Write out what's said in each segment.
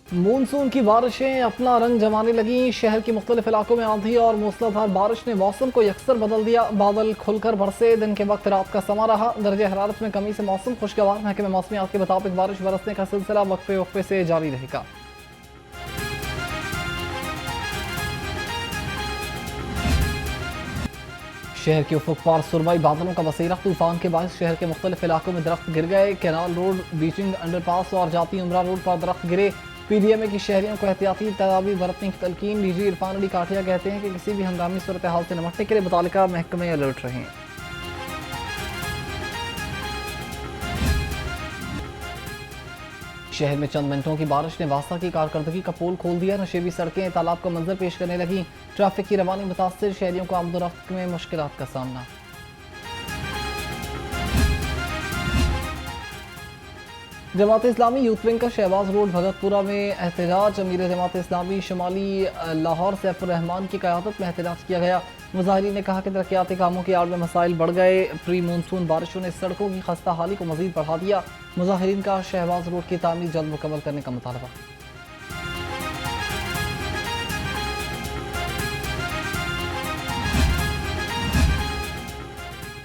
Monsoon की बारिशें अपना रंग जमाने लगी। शहर के मुख्तलिफ इलाकों में आंधी और मूसलाधार बारिश ने मौसम को यकसर बदल दिया। बादल खुलकर बरसे, दिन के वक्त रात का समा रहा। दर्जे हरारत में कमी से मौसम खुशगवार। महकमे मौसमियात के मुताबिक बारिश बरसने का सिलसिला वक्फे वक्फे से जारी रहेगा। शहर के उफुक पार सुरमई बादलों का बसेरा। तूफान के बायस शहर के मुख्तलिफ इलाकों में दरख्त गिर गए। कैनाल रोड, बीचिंग अंडरपास और जाती उमरा रोड पर दरख्त गिरे। पीडीएमए की शहरियों को एहतियाती तदाबीर बरतने की तलकीन। डीजी इरफान अली काठिया कहते हैं कि किसी भी हंगामी सूरत हाल से निपटने के लिए मुतालिका महकमे अलर्ट रहें। शहर में चंद मिनटों की बारिश ने वास्ता की कारकर्दगी का पोल खोल दिया। नशेबी सड़कें तालाब का मंजर पेश करने लगी। ट्रैफिक की रवानी मुतासर, शहरियों को आमदोरफ्त में मुश्किलात का सामना। जमात इस्लामी यूथ विंग का शहबाज रोड भगतपुरा में एहतजाज। अमीर जमात इस्लामी शुमाली लाहौर सैफुर रहमान की क़यादत में एहतजाज किया गया। मुजाहिरीन ने कहा कि तरक्याती कामों की आड़ में मसाइल बढ़ गए। प्री मानसून बारिशों ने सड़कों की खस्ता हाली को मजीद बढ़ा दिया। मुजाहिरीन का शहबाज रोड की तामीर जल्द मुकम्मल करने का मुतालबा।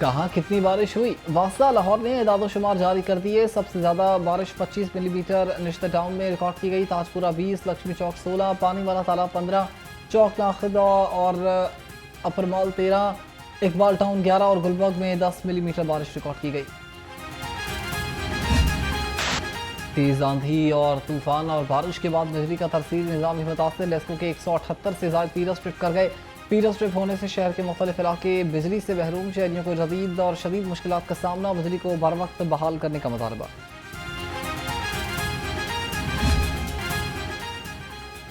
कहाँ कितनी बारिश हुई? वासा लाहौर ने इदादोशुमार जारी कर दिए। सबसे ज़्यादा बारिश 25 मिलीमीटर निश्चित टाउन में रिकॉर्ड की गई। ताजपुरा 20, लक्ष्मी चौक 16, पानी वाला तालाब 15, चौक नाखिदा और अपरमाल 13, इकबाल टाउन 11 और गुलबर्ग में 10 मिलीमीटर बारिश रिकॉर्ड की गई। तेज आंधी और तूफान और बारिश के बाद बिजली का तरसील निज़ाम भी मुतासर। लेस्को के 178 से ज़ायद पीलर स्ट्रिप कर गए। पीलर स्ट्रिप होने से शहर के मुख्तलिफ इलाके बिजली से महरूम। शहरियों को जदीद और शदीद मुश्किलात का सामना। बिजली को बर वक्त बहाल करने का मुतालबा।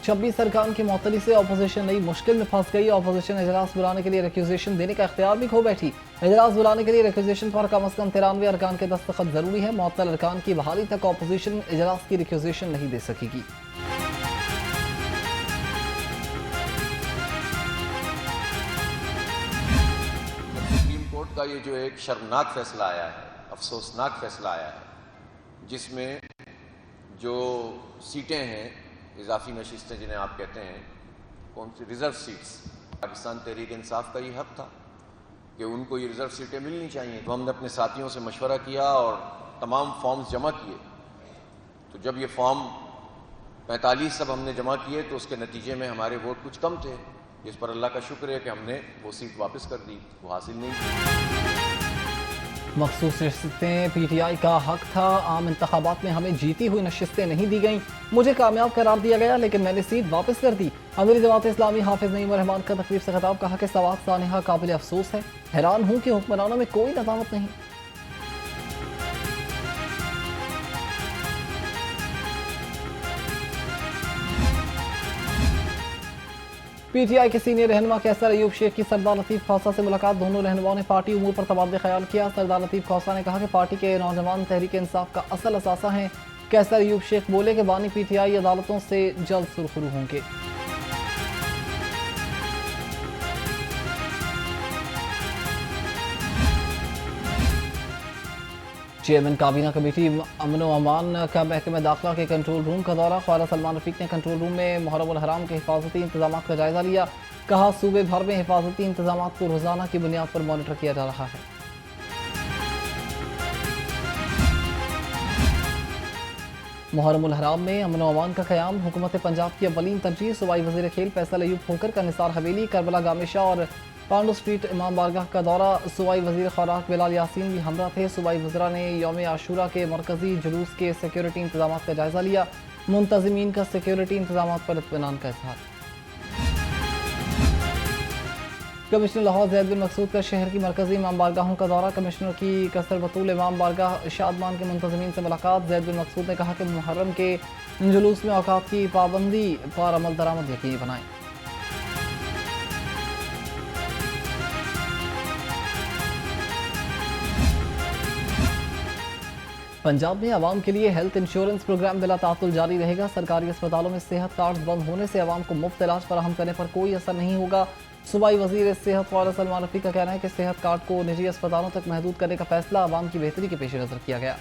26 अरकान की मअतली से अपोजिशन नई मुश्किल में फंस गई। अपोजिशन इजलास बुलाने के लिए रिक्यूजेशन देने का इख्तियार भी खो बैठी। इजलास बुलाने के लिए रिक्यूजेशन पर कम अज़ कम 93 अरकान के दस्तखत जरूरी है। मुअत्तल अरकान की बहाली तक अपोजिशन इजलास की रिक्यूजेशन नहीं दे सकेगी। सुप्रीम कोर्ट का ये जो एक शर्मनाक फैसला आया है, अफसोसनाक फैसला आया है, जिसमें जो सीटें हैं, इजाफी नशिस्तें जिन्हें आप कहते हैं, कौन सी रिजर्व सीट्स, पाकिस्तान तहरीक इंसाफ का ये हक था कि उनको ये रिजर्व सीटें मिलनी चाहिए। तो हमने अपने साथियों से मशवरा किया और तमाम फॉर्म्स जमा किए। तो जब ये फॉर्म 45 सब हमने जमा किए तो उसके नतीजे में हमारे वोट कुछ कम थे, जिस पर अल्लाह का शुक्र है कि हमने वो सीट वापस कर दी, वो हासिल नहीं की। मखसूस नशिस्तें पीटीआई का हक था। आम इंतखाबात में हमें जीती हुई नशिस्तें नहीं दी गईं। मुझे कामयाब करार दिया गया लेकिन मैंने सीट वापस कर दी। अमीर जमात इस्लामी हाफिज नईम रहमान का तकरीब से खिताब। कहा कि सवात सानिहा काबिल अफसोस है। हैरान हूँ कि हुक्मरानों में कोई नदामत नहीं। पीटीआई के सीनियर रहनुमा कैसर अयूब शेख की सरदार लतीफ़ खौसा से मुलाकात। दोनों रहनुमाओं ने पार्टी उमूर पर तबादले ख्याल किया। सरदार लतीफ़ खौसा ने कहा कि पार्टी के नौजवान तहरीक इंसाफ का असल असासा हैं। कैसर अयूब शेख बोले कि बानी पीटीआई अदालतों से जल्द सुरखरू होंगे। चेयरमैन काबीना कमेटी अमन व अमान का महकमे दाखिला के कंट्रोल रूम का दौरा। ख्वाजा सलमान रफीक ने कंट्रोल रूम में मुहर्रम उल हराम के हिफाजती इंतजाम का जायजा लिया। कहा सूबे भर में हिफाजती इंतजाम को रोजाना की बुनियाद पर मॉनिटर किया जा रहा है। मुहर्रम उल हराम में अमन व अमान का क़याम हुकूमत पंजाब की अव्वलीन तरजीह। सूबाई वज़ीर खेल फैसल अयूब खोकर का निसार हवेली, करबला गामेशा और पांडू स्ट्रीट इमाम बारगाह का दौरा। सूबाई वज़ीर खुराक बिलाल यासीन भी हमरा थे। सूबाई वज़रा ने यौम आशूरा के मरकजी जुलूस के सिक्योरिटी इंतजाम का जायजा लिया। मुंतज़मीन का सिक्योरिटी इंतजाम पर इत्मीनान का इज़हार। कमिश्नर लाहौर ज़ैद बिन मकसूद का शहर की मरकजी इमाम बारगाहों का दौरा। कमिश्नर की कसर बतूल इमाम बारगाह शादमान के मुंतज़मीन से मुलाकात। ज़ैद बिन मकसूद ने कहा कि मुहर्रम के जुलूस में औकात की पाबंदी पर अमल दरामद यकीनी बनाएं। पंजाब में आवाम के लिए हेल्थ इंश्योरेंस प्रोग्राम बिला तातुल जारी रहेगा। सरकारी अस्पतालों में सेहत कार्ड बंद होने से आवाम को मुफ्त इलाज फराहम करने पर कोई असर नहीं होगा। सूबाई वज़ीर सेहत ख्वाजा सलमान रफीक का कहना है कि सेहत कार्ड को निजी अस्पतालों तक महदूद करने का फैसला आवाम की बेहतरी के पेश नज़र किया गया।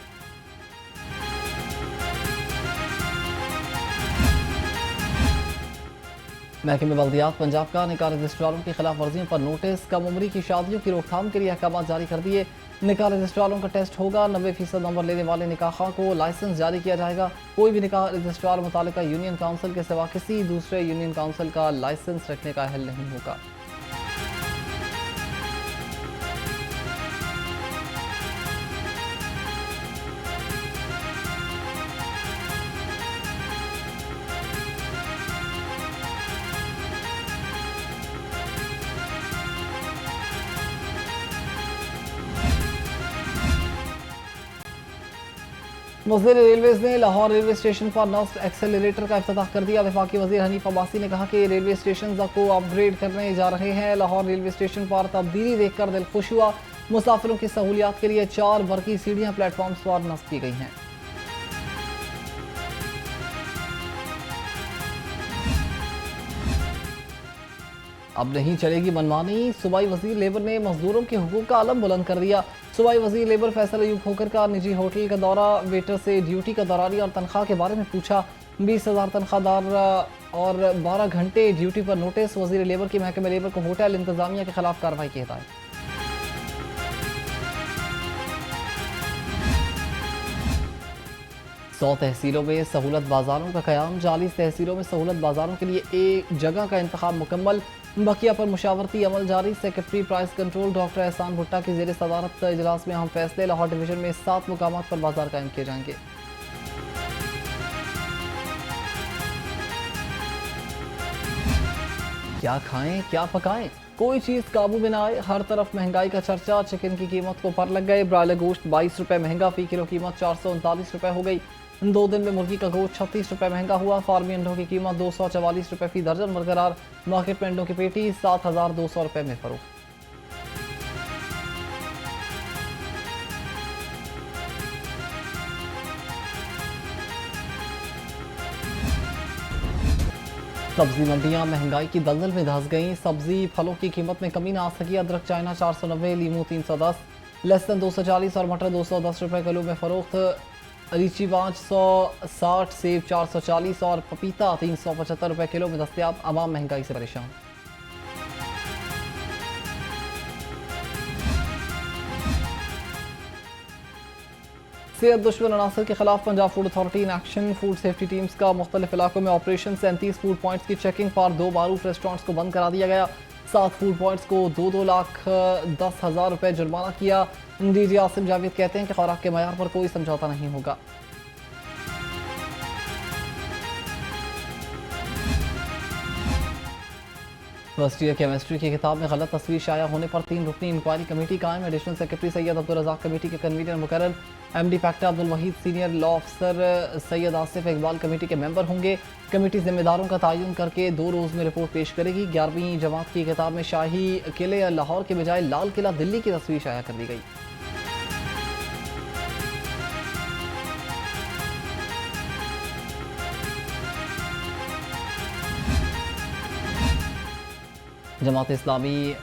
महकमे बल्दियात पंजाब का निकाह रजिस्ट्रारों की खिलाफ वर्जियों पर नोटिस, कम उम्री की शादियों की रोकथाम के लिए अहकाम जारी कर दिए। निकाह रजिस्ट्रारों का टेस्ट होगा, 90% नंबर लेने वाले निकाह को लाइसेंस जारी किया जाएगा। कोई भी निकाह रजिस्ट्रार मुतालिका यूनियन काउंसिल के सिवा किसी दूसरे यूनियन काउंसिल का लाइसेंस रखने का अहल नहीं होगा। वज़ीर रेलवेज़ ने लाहौर रेलवे स्टेशन पर नस्ब एक्सेलरेटर का इफ्तिताह कर दिया। वफाकी वज़ीर हनीफ अब्बासी ने कहा कि रेलवे स्टेशन को अपग्रेड करने जा रहे हैं। लाहौर रेलवे स्टेशन पर तब्दीली देखकर दिल खुश हुआ। मुसाफिरों की सहूलियात के लिए 4 बरकी सीढ़ियाँ प्लेटफॉर्म पर नस्ब की गई हैं। अब नहीं चलेगी मनमानी, सूबाई वज़ीर लेबर ने मजदूरों के हुकूक का अलम बुलंद कर दिया। सूबाई वज़ीर लेबर फैसल अयूब खोकर का निजी होटल का दौरा, वेटर से ड्यूटी का दौरानी और तनख्वाह के बारे में पूछा। 20,000 तनख्वाहदार और 12 घंटे ड्यूटी पर नोटिस। वज़ीर लेबर की महकमे लेबर को होटल इंतजामिया के खिलाफ कार्रवाई की हिदायत। 100 तहसीलों में सहूलत बाजारों का क़याम, 40 तहसीलों में सहूलत बाजारों के लिए एक जगह का इंतखाब मुकम्मल। बकिया पर मुशावरती अमल जारी। सेक्रेटरी प्राइस कंट्रोल डॉक्टर एहसान भुट्टा की ज़ेर सदारत इजलास में अहम फैसले। लाहौर डिवीजन में 7 मुकामात पर बाजार कायम किए जाएंगे। क्या खाएं क्या पकाएं, कोई चीज़ काबू में ना आए, हर तरफ महंगाई का चर्चा। चिकन की कीमत को पर लग गए। ब्रायलर गोश्त 22 रुपये महंगा, फी किलो कीमत 439 रुपये हो गई। 2 दिन में मुर्गी का गोश्त 36 रुपये महंगा हुआ। फार्मी अंडों की कीमत 244 रुपये फी दर्जन बरकरार। मार्केट में अंडों की पेटी 7,200 रुपये में फरोख्त। सब्जी मंडियां महंगाई की दलदल में धंस गईं। सब्जी फलों की कीमत में कमी ना आ सकी। अदरक चाइना 490, लीमू 310, लहसुन 240 और मटर 210 रुपये किलो में फरोख्त। लीची 560, सेब 440 और पपीता 375 रुपये किलो में दस्तयाब। आवाम महंगाई से परेशान। सेहत दुश्मन अनासर के खिलाफ Punjab food authority in action. Food safety teams का मुख्तलिफ इलाकों में ऑपरेशन। 37 फूड पॉइंट्स की चेकिंग पर 2 मारूफ रेस्टोरेंट्स को बंद करा दिया गया। 7 फूड पॉइंट्स को 2-2 लाख 10,000 रुपये जुर्माना किया। डीजी आसिम जावेद कहते हैं कि खुराक के मयार पर कोई समझौता नहीं होगा। फर्स्ट ईयर केमिस्ट्री की किताब में गलत तस्वीर शाया होने पर 3 रुकनी इंक्वायरी कमेटी कायम। Additional secretary Syed Abdul Razzaq committee के कन्वीनर मुकर्रर। MD factor Abdul Waheed senior law अफसर सैयद आसिफ इकबाल कमेटी के मेंबर होंगे। कमेटी जिम्मेदारों का तयन करके 2 रोज़ में रिपोर्ट पेश करेगी। 11वीं जमात की किताब में शाही किले लाहौर के बजाय लाल किला दिल्ली की तस्वीर शाया कर दी गई। जमात इस्लामी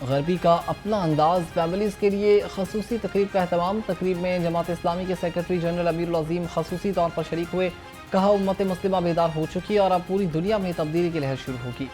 गरबी का अपना अंदाज, फैमिलीज़ के लिए खसूसी तकरीब का अहतमाम। तकरीब में जमात इस्लामी के सेक्रेटरी जनरल अमीरुल अज़ीम खसूसी तौर पर शरीक हुए। कहा उम्मत मुस्लिमा बेदार हो चुकी है और अब पूरी दुनिया में तब्दीली की लहर शुरू होगी।